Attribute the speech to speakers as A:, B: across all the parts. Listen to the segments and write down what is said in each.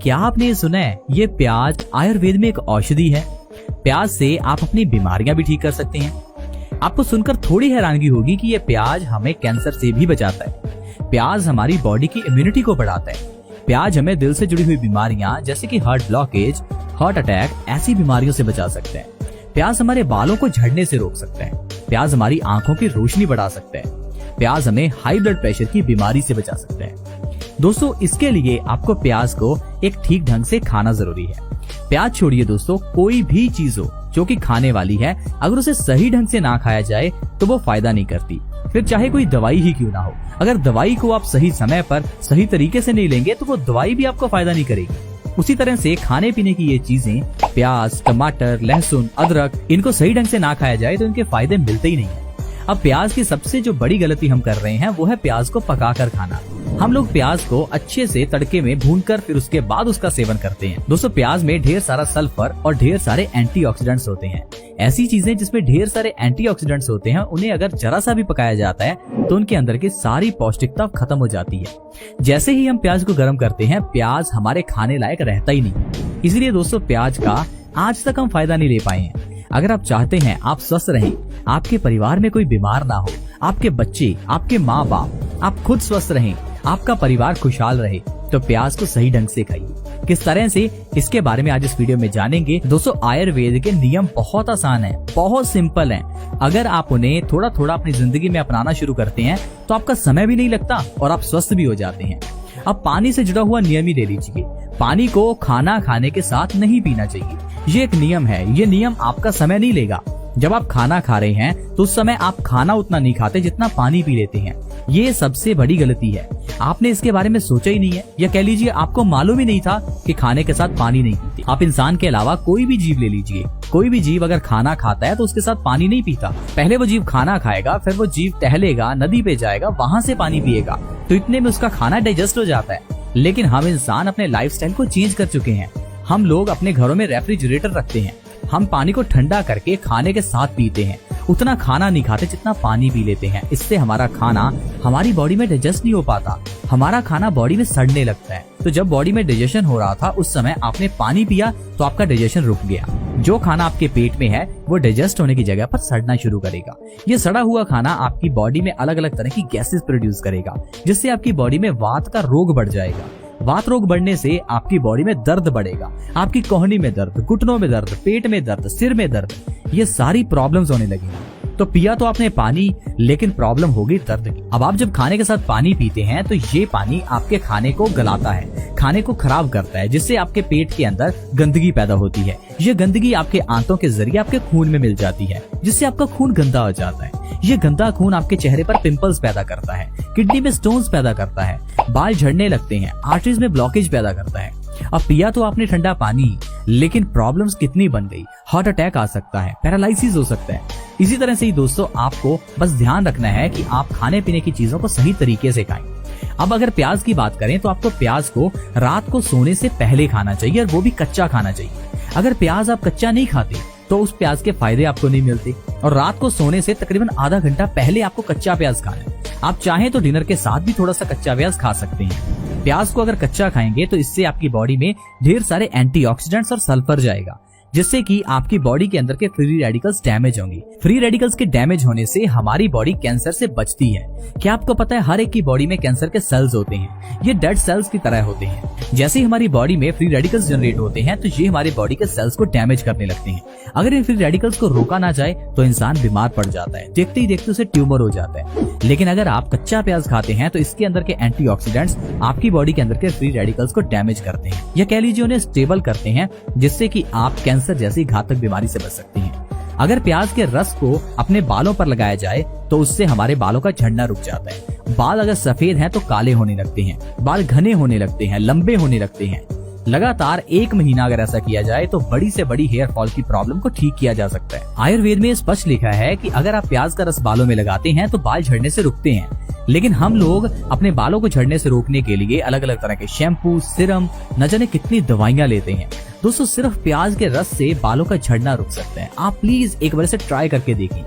A: क्या आपने ये सुना है, ये प्याज आयुर्वेद में एक औषधि है। प्याज से आप अपनी बीमारियां भी ठीक कर सकते हैं। आपको सुनकर थोड़ी हैरानगी होगी कि ये प्याज हमें कैंसर से भी बचाता है। प्याज हमारी बॉडी की इम्यूनिटी को बढ़ाता है। प्याज हमें दिल से जुड़ी हुई बीमारियां जैसे कि हार्ट ब्लॉकेज, हार्ट अटैक, ऐसी बीमारियों से बचा सकते हैं। प्याज हमारे बालों को झड़ने से रोक सकता है। प्याज हमारी आंखों की रोशनी बढ़ा सकता है। प्याज हमें हाई ब्लड प्रेशर की बीमारी से बचा सकता है। दोस्तों, इसके लिए आपको प्याज को एक ठीक ढंग से खाना जरूरी है। प्याज छोड़िए दोस्तों, कोई भी चीज हो जो कि खाने वाली है, अगर उसे सही ढंग से ना खाया जाए तो वो फायदा नहीं करती। फिर चाहे कोई दवाई ही क्यों ना हो, अगर दवाई को आप सही समय पर सही तरीके से नहीं लेंगे तो वो दवाई भी आपको फायदा नहीं करेगी। उसी तरह से खाने पीने की ये चीजें, प्याज, टमाटर, लहसुन, अदरक, इनको सही ढंग से ना खाया जाए तो इनके फायदे मिलते ही नहीं है। अब प्याज की सबसे जो बड़ी गलती हम कर रहे हैं वो है प्याज को पकाकर खाना। हम लोग प्याज को अच्छे से तड़के में भूनकर फिर उसके बाद उसका सेवन करते हैं। दोस्तों, प्याज में ढेर सारा सल्फर और ढेर सारे एंटीऑक्सीडेंट्स होते हैं। ऐसी चीजें जिसमें ढेर सारे एंटीऑक्सीडेंट्स होते हैं, उन्हें अगर जरा सा भी पकाया जाता है तो उनके अंदर की सारी पौष्टिकता खत्म हो जाती है। जैसे ही हम प्याज को गर्म करते हैं, प्याज हमारे खाने लायक रहता ही नहीं। इसलिए दोस्तों, प्याज का आज तक हम फायदा नहीं ले पाए हैं। अगर आप चाहते हैं आप स्वस्थ रहें, आपके परिवार में कोई बीमार ना हो, आपके बच्चे, आपके माँ बाप, आप खुद स्वस्थ रहें, आपका परिवार खुशहाल रहे, तो प्याज को सही ढंग से खाइए। किस तरह से, इसके बारे में आज इस वीडियो में जानेंगे। दोस्तों, आयुर्वेद के नियम बहुत आसान है, बहुत सिंपल है। अगर आप उन्हें थोड़ा थोड़ा अपनी जिंदगी में अपनाना शुरू करते हैं तो आपका समय भी नहीं लगता और आप स्वस्थ भी हो जाते हैं। अब पानी से जुड़ा हुआ नियम ही ले लीजिए। पानी को खाना खाने के साथ नहीं पीना चाहिए। ये एक नियम है। ये नियम आपका समय नहीं लेगा। जब आप खाना खा रहे हैं तो उस समय आप खाना उतना नहीं खाते जितना पानी पी लेते हैं। ये सबसे बड़ी गलती है। आपने इसके बारे में सोचा ही नहीं है, या कह लीजिए आपको मालूम ही नहीं था कि खाने के साथ पानी नहीं पीते। आप इंसान के अलावा कोई भी जीव ले लीजिए, कोई भी जीव अगर खाना खाता है तो उसके साथ पानी नहीं पीता। पहले वो जीव खाना खाएगा, फिर वो जीव टहलेगा, नदी पे जाएगा, वहां से पानी पिएगा, तो इतने में उसका खाना डाइजेस्ट हो जाता है। लेकिन हम इंसान अपने लाइफस्टाइल को चेंज कर चुके हैं। हम लोग अपने घरों में रेफ्रिजरेटर रखते हैं। हम पानी को ठंडा करके खाने के साथ पीते हैं। उतना खाना नहीं खाते जितना पानी पी लेते हैं। इससे हमारा खाना हमारी बॉडी में डाइजेस्ट नहीं हो पाता। हमारा खाना बॉडी में सड़ने लगता है। तो जब बॉडी में डाइजेशन हो रहा था उस समय आपने पानी पिया तो आपका डाइजेशन रुक गया। जो खाना आपके पेट में है वो डाइजेस्ट होने की जगह पर सड़ना शुरू करेगा। ये सड़ा हुआ खाना आपकी बॉडी में अलग अलग तरह की गैसेस प्रोड्यूस करेगा, जिससे आपकी बॉडी में वात का रोग बढ़ जाएगा। वात रोग बढ़ने से आपकी बॉडी में दर्द बढ़ेगा। आपकी कोहनी में दर्द, घुटनों में दर्द, पेट में दर्द, सिर में दर्द, ये सारी प्रॉब्लम्स होने लगेंगी। तो पिया तो आपने पानी, लेकिन प्रॉब्लम होगी दर्द की। अब आप जब खाने के साथ पानी पीते हैं तो ये पानी आपके खाने को गलाता है, खाने को खराब करता है, जिससे आपके पेट के अंदर गंदगी पैदा होती है। ये गंदगी आपके आंतों के जरिए आपके खून में मिल जाती है, जिससे आपका खून गंदा हो जाता है। ये गंदा खून आपके चेहरे पर पिंपल्स पैदा करता है, किडनी में स्टोन्स पैदा करता है, बाल झड़ने लगते हैं, आर्टरीज में ब्लॉकेज पैदा करता है। अब पिया तो आपने ठंडा पानी, लेकिन प्रॉब्लम्स कितनी बन गई। हार्ट अटैक आ सकता है, पैरालिसिस हो सकता है। इसी तरह से ही दोस्तों, आपको बस ध्यान रखना है कि आप खाने पीने की चीजों को सही तरीके से खाएं। अब अगर प्याज की बात करें तो आपको प्याज को रात को सोने से पहले खाना चाहिए, और वो भी कच्चा खाना चाहिए। अगर प्याज आप कच्चा नहीं खाते तो उस प्याज के फायदे आपको नहीं मिलते। और रात को सोने से तकरीबन आधा घंटा पहले आपको कच्चा प्याज खाना है। आप चाहें तो डिनर के साथ भी थोड़ा सा कच्चा प्याज खा सकते हैं। प्याज को अगर कच्चा खाएंगे तो इससे आपकी बॉडी में ढेर सारे एंटीऑक्सीडेंट्स और सल्फर जाएगा, जिससे कि आपकी बॉडी के अंदर के फ्री रेडिकल्स डैमेज होंगे। फ्री रेडिकल्स के डैमेज होने से हमारी बॉडी कैंसर से बचती है। क्या आपको पता है, हर एक की बॉडी में कैंसर के सेल्स होते हैं। ये डेड सेल्स की तरह होते हैं। जैसे ही हमारी बॉडी में फ्री रेडिकल्स जनरेट होते हैं तो ये हमारी बॉडी के सेल्स को डैमेज करने लगते हैं। अगर इन फ्री रेडिकल्स को रोका ना जाए तो इंसान बीमार पड़ जाता है, देखते ही देखते उसे ट्यूमर हो जाता है। लेकिन अगर आप कच्चा प्याज खाते हैं तो इसके अंदर के एंटीऑक्सीडेंट्स आपकी बॉडी के अंदर के फ्री रेडिकल्स को डैमेज करते हैं, या कह लीजिए उन्हें स्टेबल करते हैं, जिससे कि आप कैंसर जैसी घातक बीमारी से बच सकते हैं। अगर प्याज के रस को अपने बालों पर लगाया जाए तो उससे हमारे बालों का झड़ना रुक जाता है। बाल अगर सफेद हैं तो काले होने लगते हैं, बाल घने होने लगते हैं, लंबे होने लगते हैं। लगातार 1 महीना अगर ऐसा किया जाए तो बड़ी से बड़ी हेयर फॉल की प्रॉब्लम को ठीक किया जा सकता है। आयुर्वेद में स्पष्ट लिखा है कि अगर आप प्याज का रस बालों में लगाते हैं तो बाल झड़ने से रुकते हैं। लेकिन हम लोग अपने बालों को झड़ने से रोकने के लिए अलग अलग तरह के शैम्पू, सिरम, न जाने कितनी दवाइयां लेते हैं। दोस्तों, सिर्फ प्याज के रस से बालों का झड़ना रुक सकता है। आप प्लीज एक बार इसे ट्राई करके देखिए।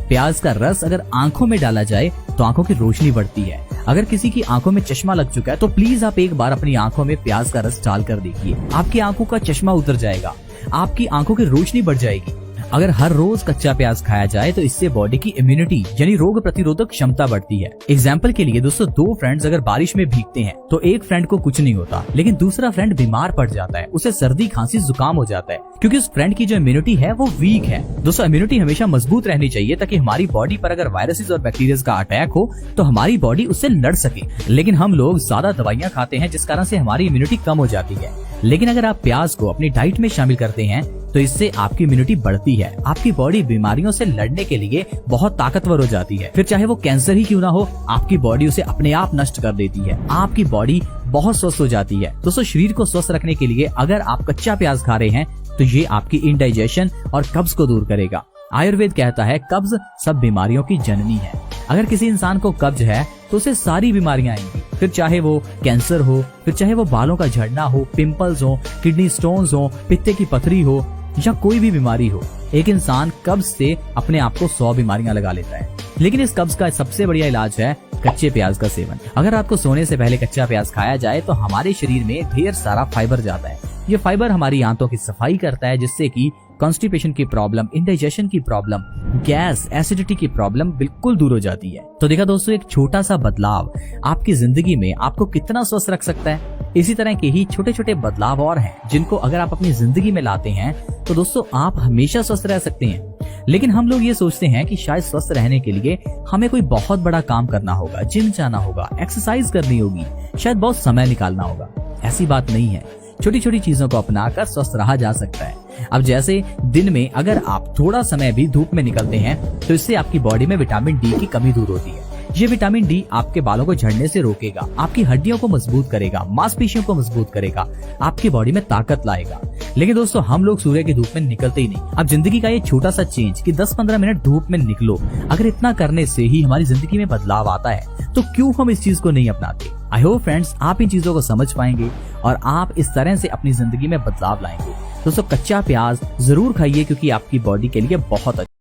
A: प्याज का रस अगर आंखों में डाला जाए तो आंखों की रोशनी बढ़ती है। अगर किसी की आंखों में चश्मा लग चुका है तो प्लीज आप एक बार अपनी आंखों में प्याज का रस डाल कर देखिए, आपकी आंखों का चश्मा उतर जाएगा, आपकी आंखों की रोशनी बढ़ जाएगी। अगर हर रोज कच्चा प्याज खाया जाए तो इससे बॉडी की इम्यूनिटी यानी रोग प्रतिरोधक क्षमता बढ़ती है। एग्जाम्पल के लिए दोस्तों, दो फ्रेंड्स अगर बारिश में भीगते हैं तो एक फ्रेंड को कुछ नहीं होता, लेकिन दूसरा फ्रेंड बीमार पड़ जाता है, उसे सर्दी खांसी जुकाम हो जाता है, क्योंकि उस फ्रेंड की जो इम्यूनिटी है वो वीक है। दोस्तों, इम्यूनिटी हमेशा मजबूत रहनी चाहिए ताकि हमारी बॉडी पर अगर वायरसेस और बैक्टीरिया का अटैक हो तो हमारी बॉडी उससे लड़ सके। लेकिन हम लोग ज्यादा दवाइयां खाते हैं जिस कारण से हमारी इम्यूनिटी कम हो जाती है। लेकिन अगर आप प्याज को अपनी डाइट में शामिल करते हैं तो इससे आपकी इम्यूनिटी बढ़ती है, आपकी बॉडी बीमारियों से लड़ने के लिए बहुत ताकतवर हो जाती है। फिर चाहे वो कैंसर ही क्यों ना हो, आपकी बॉडी उसे अपने आप नष्ट कर देती है, आपकी बॉडी बहुत स्वस्थ हो जाती है। दोस्तों, शरीर को स्वस्थ रखने के लिए अगर आप कच्चा प्याज खा रहे हैं तो ये आपकी इंडाइजेशन और कब्ज को दूर करेगा। आयुर्वेद कहता है कब्ज सब बीमारियों की जननी है। अगर किसी इंसान को कब्ज है तो उसे सारी बीमारियां आएंगी, फिर चाहे वो कैंसर हो, फिर चाहे वो बालों का झड़ना हो, पिंपल्स हो, किडनी स्टोन्स हो, पित्ते की पथरी हो या कोई भी बीमारी हो। एक इंसान कब्ज से अपने आप को 100 बीमारियां लगा लेता है। लेकिन इस कब्ज का सबसे बढ़िया इलाज है कच्चे प्याज का सेवन। अगर रात को सोने से पहले कच्चा प्याज खाया जाए तो हमारे शरीर में ढेर सारा फाइबर जाता है। ये फाइबर हमारी आंतों की सफाई करता है, जिससे कि कॉन्स्टिपेशन की प्रॉब्लम, इंडाइजेशन की प्रॉब्लम, गैस, एसिडिटी की प्रॉब्लम बिल्कुल दूर हो जाती है। तो देखा दोस्तों, एक छोटा सा बदलाव आपकी जिंदगी में आपको कितना स्वस्थ रख सकता है। इसी तरह के ही छोटे छोटे बदलाव और हैं जिनको अगर आप अपनी जिंदगी में लाते हैं तो दोस्तों आप हमेशा स्वस्थ रह सकते हैं। लेकिन हम लोग ये सोचते हैं कि शायद स्वस्थ रहने के लिए हमें कोई बहुत बड़ा काम करना होगा, जिम जाना होगा, एक्सरसाइज करनी होगी, शायद बहुत समय निकालना होगा। ऐसी बात नहीं है, छोटी छोटी चीजों को अपनाकर स्वस्थ रहा जा सकता है। अब जैसे दिन में अगर आप थोड़ा समय भी धूप में निकलते हैं तो इससे आपकी बॉडी में विटामिन डी की कमी दूर होती है। ये विटामिन डी आपके बालों को झड़ने से रोकेगा, आपकी हड्डियों को मजबूत करेगा, मांसपेशियों को मजबूत करेगा, आपकी बॉडी में ताकत लाएगा। लेकिन दोस्तों, हम लोग सूर्य की धूप में निकलते ही नहीं। अब जिंदगी का ये छोटा सा चेंज कि 10-15 मिनट धूप में निकलो, अगर इतना करने से ही हमारी जिंदगी में बदलाव आता है तो क्यों हम इस चीज को नहीं अपनाते। आई होप फ्रेंड्स आप इन चीजों को समझ पाएंगे और आप इस तरह से अपनी जिंदगी में बदलाव लाएंगे। दोस्तों, कच्चा प्याज जरूर खाइए क्योंकि आपकी बॉडी के लिए बहुत अच्छा